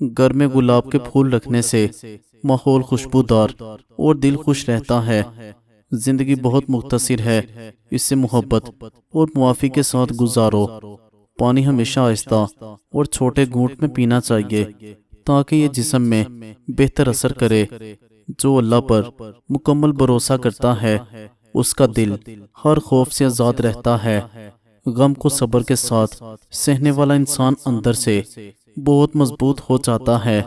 گھر میں گلاب کے پھول رکھنے سے ماحول خوشبودار اور دل خوش رہتا ہے۔ زندگی بہت مختصر ہے، اس سے محبت اور معافی کے ساتھ گزارو۔ پانی ہمیشہ آہستہ اور چھوٹے گھونٹ میں پینا چاہیے تاکہ یہ جسم میں بہتر اثر کرے۔ جو اللہ پر مکمل بھروسہ کرتا ہے اس کا دل ہر خوف سے آزاد رہتا ہے۔ غم کو صبر کے ساتھ سہنے والا انسان اندر سے بہت مضبوط ہو جاتا ہے۔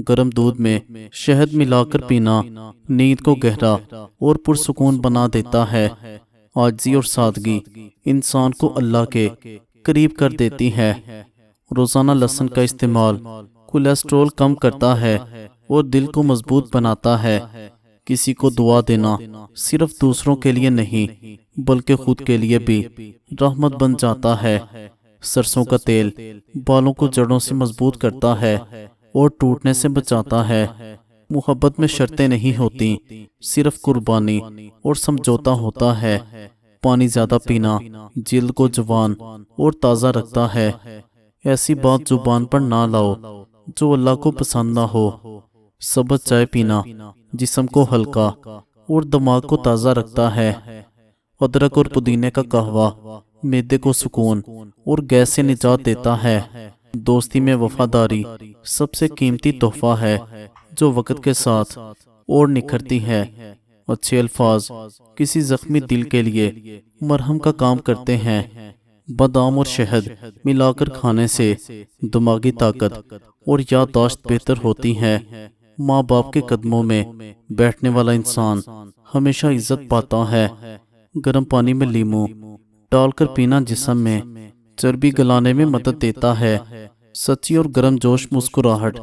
گرم دودھ میں شہد ملا کر پینا نیند کو گہرا اور پرسکون بنا دیتا ہے۔ عاجزی اور سادگی انسان کو اللہ کے قریب کر دیتی ہے۔ روزانہ لہسن کا استعمال کولیسٹرول کم کرتا ہے اور دل کو مضبوط بناتا ہے۔ کسی کو دعا دینا صرف دوسروں کے لیے نہیں بلکہ خود کے لیے بھی رحمت بن جاتا ہے۔ سرسوں کا تیل بالوں کو جڑوں سے مضبوط کرتا ہے اور ٹوٹنے سے بچاتا ہے۔ محبت میں شرطیں نہیں ہوتی، صرف قربانی اور سمجھوتا ہوتا ہے۔ پانی زیادہ پینا جلد کو جوان اور تازہ رکھتا ہے۔ ایسی بات زبان پر نہ لاؤ جو اللہ کو پسند نہ ہو۔ سبز چائے پینا جسم کو ہلکا اور دماغ کو تازہ رکھتا ہے۔ ادرک اور پودینے کا قہوہ معدے کو سکون اور گیس سے نجات دیتا ہے۔ دوستی میں وفاداری سب سے قیمتی تحفہ ہے جو وقت کے ساتھ اور نکھرتی ہے۔ اچھے الفاظ کسی زخمی دل کے لیے مرہم کا کام کرتے ہیں۔ بادام اور شہد ملا کر کھانے سے دماغی طاقت اور یادداشت بہتر ہوتی ہے۔ ماں باپ کے قدموں میں بیٹھنے والا انسان ہمیشہ عزت پاتا ہے۔ گرم پانی میں لیموں ڈال کر پینا جسم میں چربی گلانے میں مدد دیتا ہے۔ سچی اور گرم جوش مسکراہٹ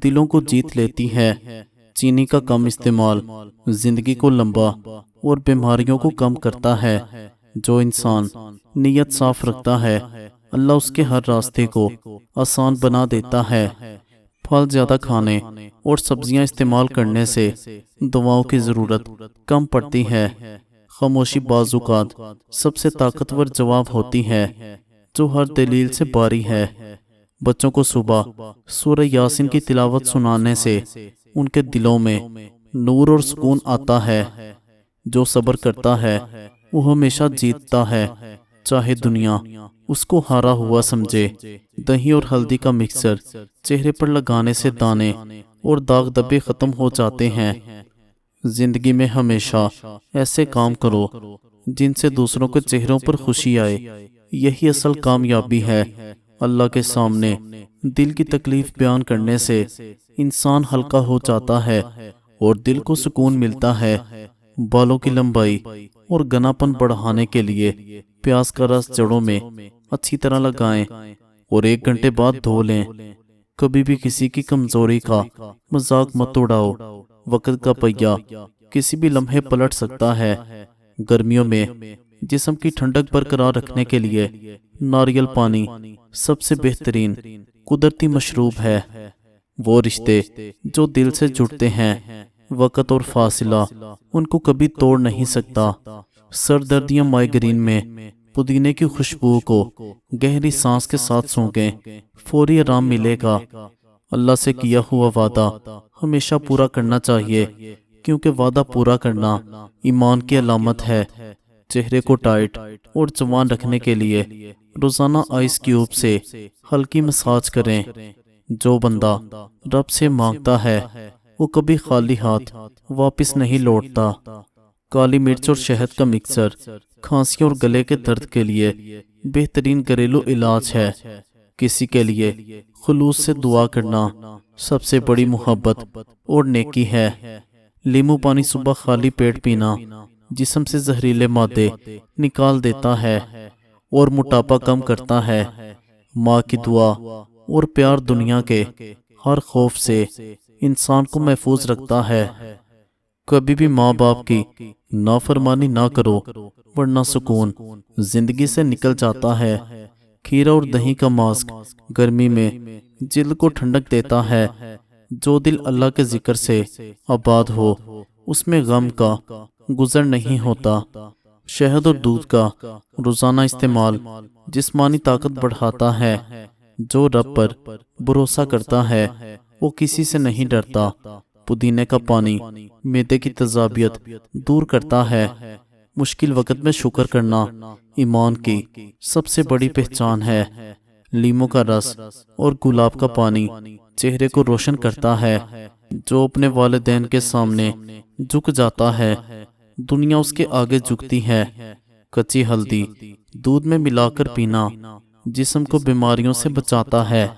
دلوں کو جیت لیتی ہے۔ چینی کا کم استعمال زندگی کو لمبا اور بیماریوں کو کم کرتا ہے۔ جو انسان نیت صاف رکھتا ہے اللہ اس کے ہر راستے کو آسان بنا دیتا ہے۔ پھل زیادہ کھانے اور سبزیاں استعمال کرنے سے دواؤں کی ضرورت کم پڑتی ہے۔ خاموشی بعض اوقات سب سے طاقتور جواب ہوتی ہے جو ہر دلیل سے باری ہے۔ بچوں کو صبح سورہ یاسین کی تلاوت سنانے سے ان کے دلوں میں نور اور سکون آتا ہے۔ جو صبر کرتا ہے وہ ہمیشہ جیتتا ہے، چاہے دنیا اس کو ہارا ہوا سمجھے۔ دہی اور ہلدی کا مکسر چہرے پر لگانے سے دانے اور داغ دبے ختم ہو جاتے ہیں۔ زندگی میں ہمیشہ ایسے کام کرو جن سے دوسروں کے چہروں پر خوشی آئے، یہی اصل کامیابی ہے۔ اللہ کے سامنے دل کی تکلیف بیان کرنے سے انسان ہلکا ہو جاتا ہے اور دل کو سکون ملتا ہے۔ بالوں کی لمبائی اور گھناپن بڑھانے کے لیے پیاز کا رس جڑوں میں اچھی طرح لگائیں اور 1 گھنٹے بعد دھو لیں۔ کبھی بھی کسی کی کمزوری کا مذاق مت اڑاؤ، وقت کا پہیہ کسی بھی لمحے پلٹ سکتا ہے۔ گرمیوں میں جسم کی ٹھنڈک برقرار رکھنے کے لیے ناریل پانی سب سے بہترین قدرتی مشروب ہے۔ وہ رشتے جو دل سے جڑتے ہیں وقت اور فاصلہ ان کو کبھی توڑ نہیں سکتا۔ سر درد یا مائیگرین میں پودینے کی خوشبو کو گہری سانس کے ساتھ سونگیں، فوری آرام ملے گا۔ اللہ سے کیا ہوا وعدہ ہمیشہ پورا کرنا چاہیے کیونکہ وعدہ پورا کرنا ایمان کی علامت ہے۔ چہرے کو ٹائٹ اور جوان رکھنے کے لیے روزانہ آئس کیوب سے ہلکی مساج کریں۔ جو بندہ رب سے مانگتا ہے وہ کبھی خالی ہاتھ واپس نہیں لوٹتا۔ کالی مرچ اور شہد کا مکسر کھانسی اور گلے کے درد کے لیے بہترین گھریلو علاج ہے۔ کسی کے لیے خلوص سے دعا کرنا سب سے بڑی محبت اور نیکی ہے۔ لیموں پانی صبح خالی پیٹ پینا جسم سے زہریلے مادے نکال دیتا ہے اور موٹاپا کم کرتا ہے۔ ماں کی دعا اور پیار دنیا کے ہر خوف سے انسان کو محفوظ رکھتا ہے۔ کبھی بھی ماں باپ کی نافرمانی نہ کرو ورنہ سکون زندگی سے نکل جاتا ہے۔ کھیرا اور دہی کا ماسک گرمی میں جلد کو ٹھنڈک دیتا ہے۔ جو دل اللہ کے ذکر سے آباد ہو اس میں غم کا گزر نہیں ہوتا۔ شہد اور دودھ کا روزانہ استعمال جسمانی طاقت بڑھاتا ہے۔ جو رب پر بھروسہ کرتا ہے وہ کسی سے نہیں ڈرتا۔ پودینے کا پانی معدے کی تیزابیت دور کرتا ہے۔ مشکل وقت میں شکر کرنا ایمان کی سب سے بڑی پہچان ہے۔ لیموں کا رس اور گلاب کا پانی چہرے کو روشن کرتا ہے۔ جو اپنے والدین کے سامنے جھک جاتا ہے دنیا اس کے آگے جھکتی ہے۔ کچی ہلدی دودھ میں ملا کر پینا جسم کو بیماریوں سے بچاتا ہے۔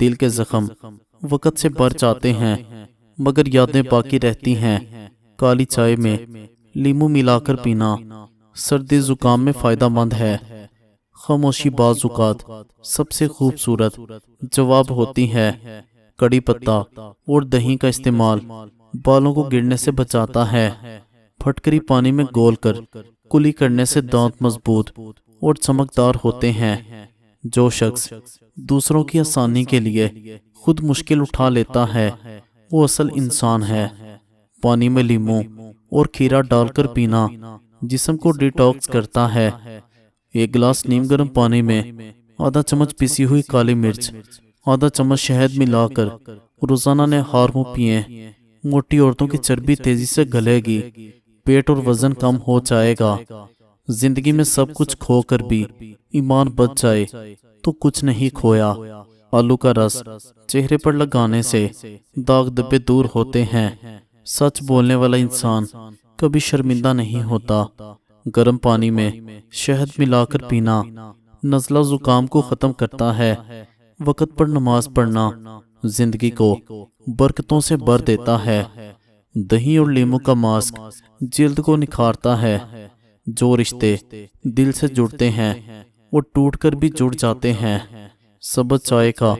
دل کے زخم وقت سے بھر جاتے ہیں مگر یادیں باقی رہتی ہیں۔ کالی چائے میں لیموں ملا کر پینا سردی زکام میں فائدہ مند ہے۔ خاموشی بعض اوقات سب سے خوبصورت جواب ہوتی ہے۔ کڑی پتہ اور دہی کا استعمال بالوں کو گرنے سے بچاتا ہے۔ پھٹکری پانی میں گول کر کلی کرنے سے دانت مضبوط اور چمکدار ہوتے ہیں۔ جو شخص دوسروں کی آسانی کے لیے خود مشکل اٹھا لیتا ہے وہ اصل انسان ہے۔ پانی میں لیموں اور کھیرا ڈال کر پینا جسم کو ڈیٹاکس کرتا ہے۔ ایک گلاس نیم گرم پانی میں آدھا چمچ پسی ہوئی کالی مرچ، آدھا چمچ شہد ملا کر روزانہ نہار منہ پئیں۔ موٹی عورتوں کی چربی تیزی سے گلے گی، پیٹ اور وزن کم ہو جائے گا۔ زندگی میں سب کچھ کھو کر بھی ایمان بچ جائے تو کچھ نہیں کھویا۔ آلو کا رس چہرے پر لگانے سے داغ دبے دور ہوتے ہیں۔ سچ بولنے والا انسان کبھی شرمندہ نہیں ہوتا۔ گرم پانی میں شہد ملا کر پینا نزلہ زکام کو ختم کرتا ہے۔ وقت پر نماز پڑھنا زندگی کو برکتوں سے بھر دیتا ہے۔ دہی اور لیموں کا ماسک جلد کو نکھارتا ہے۔ جو رشتے دل سے جڑتے ہیں وہ ٹوٹ کر بھی جڑ جاتے ہیں۔ سبز چائے کا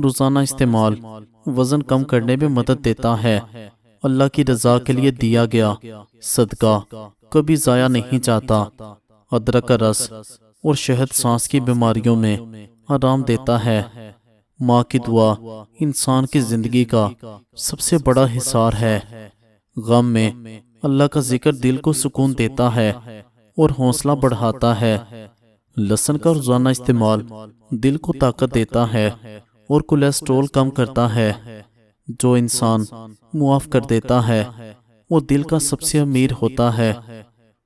روزانہ استعمال وزن کم کرنے میں مدد دیتا ہے۔ اللہ کی رضا کے لیے دیا گیا صدقہ کبھی ضائع نہیں جاتا۔ ادرک کا رس اور شہد سانس کی بیماریوں میں آرام دیتا ہے۔ ماں کی دعا انسان کی زندگی کا سب سے بڑا حصار ہے۔ غم میں اللہ کا ذکر دل کو سکون دیتا ہے اور حوصلہ بڑھاتا ہے۔ لہسن کا روزانہ استعمال دل کو طاقت دیتا ہے اور کولیسٹرول کم کرتا ہے۔ جو انسان معاف کر دیتا ہے وہ دل کا سب سے امیر ہوتا ہے۔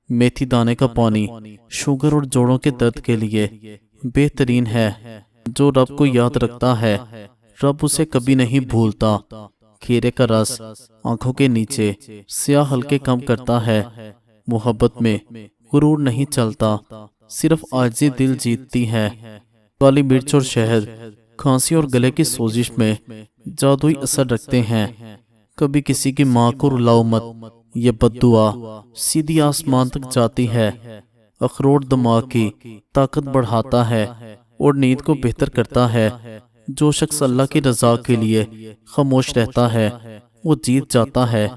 میتھی دانے کا پانی شوگر اور جوڑوں کے درد کے لیے بہترین ہے۔ جو رب کو یاد رکھتا ہے رب اسے کبھی نہیں بھولتا۔ کھیرے کا رس آنکھوں کے نیچے سیاہ ہلکے کم کرتا ہے۔ محبت میں غرور نہیں چلتا، صرف عاجزی دل جیتتی ہے۔ کالی مرچ اور شہد کھانسی اور گلے کی سوزش میں جادوئی اثر رکھتے ہیں۔ کبھی کسی کی ماں کو رلاؤ مت، یہ بد دعا سیدھی آسمان تک جاتی ہے۔ اخروٹ دماغ کی طاقت بڑھاتا ہے اور نیند کو بہتر کرتا ہے۔ جو شخص اللہ کی رضا کے لیے خاموش رہتا ہے وہ جیت جاتا ہے،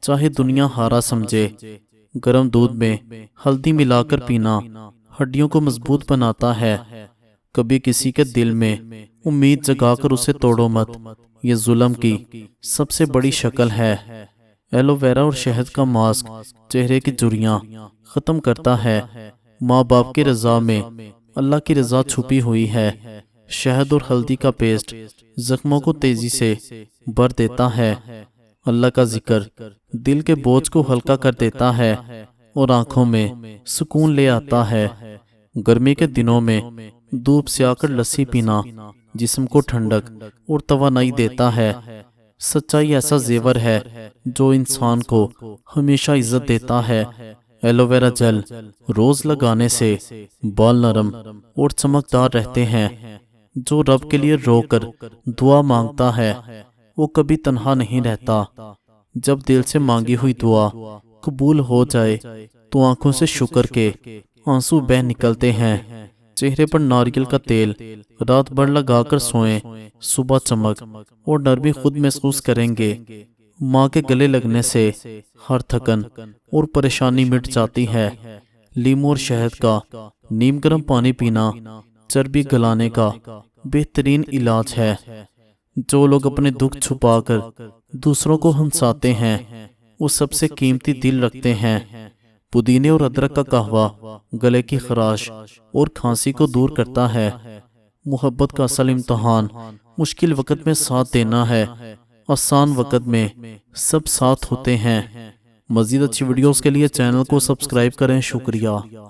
چاہے دنیا ہارا سمجھے۔ گرم دودھ میں ہلدی ملا کر پینا ہڈیوں کو مضبوط بناتا ہے۔ کبھی کسی کے دل میں امید جگا کر اسے توڑو مت، یہ ظلم کی سب سے بڑی شکل ہے۔ ایلو ویرا اور شہد کا ماسک چہرے کی جھریاں ختم کرتا ہے۔ ماں باپ کی رضا میں اللہ کی رضا چھپی ہوئی ہے۔ شہد اور ہلدی کا پیسٹ زخموں کو تیزی سے بھر دیتا ہے۔ اللہ کا ذکر دل کے بوجھ کو ہلکا کر دیتا ہے اور آنکھوں میں سکون لے آتا ہے۔ گرمی کے دنوں میں دھوپ سے آ کر لسی پینا جسم کو ٹھنڈک اور توانائی دیتا ہے۔ سچائی ایسا زیور ہے جو انسان کو ہمیشہ عزت دیتا ہے۔ ایلو ویرا جل روز لگانے سے بال نرم اور چمکدار رہتے ہیں۔ جو رب کے لیے رو کر دعا مانگتا ہے وہ کبھی تنہا نہیں رہتا۔ جب دل سے مانگی ہوئی دعا قبول ہو جائے تو آنکھوں سے شکر کے آنسو بہہ نکلتے ہیں۔ چہرے پر ناریل کا تیل رات بھر لگا کر سوئیں، صبح چمک اور نرمی خود محسوس کریں گے۔ ماں کے گلے لگنے سے ہر تھکن اور پریشانی مٹ جاتی ہے۔ لیموں اور شہد کا نیم گرم پانی پینا چربی گلانے کا بہترین علاج ہے۔ جو لوگ اپنے دکھ چھپا کر دوسروں کو ہنساتے ہیں وہ سب سے قیمتی دل رکھتے ہیں۔ پودینے اور ادرک کا قہوہ گلے کی خراش اور کھانسی کو دور کرتا ہے۔ محبت کا اصل امتحان مشکل وقت میں ساتھ دینا ہے، آسان وقت میں سب ساتھ ہوتے ہیں۔ مزید اچھی ویڈیوز کے لیے چینل کو سبسکرائب کریں۔ شکریہ۔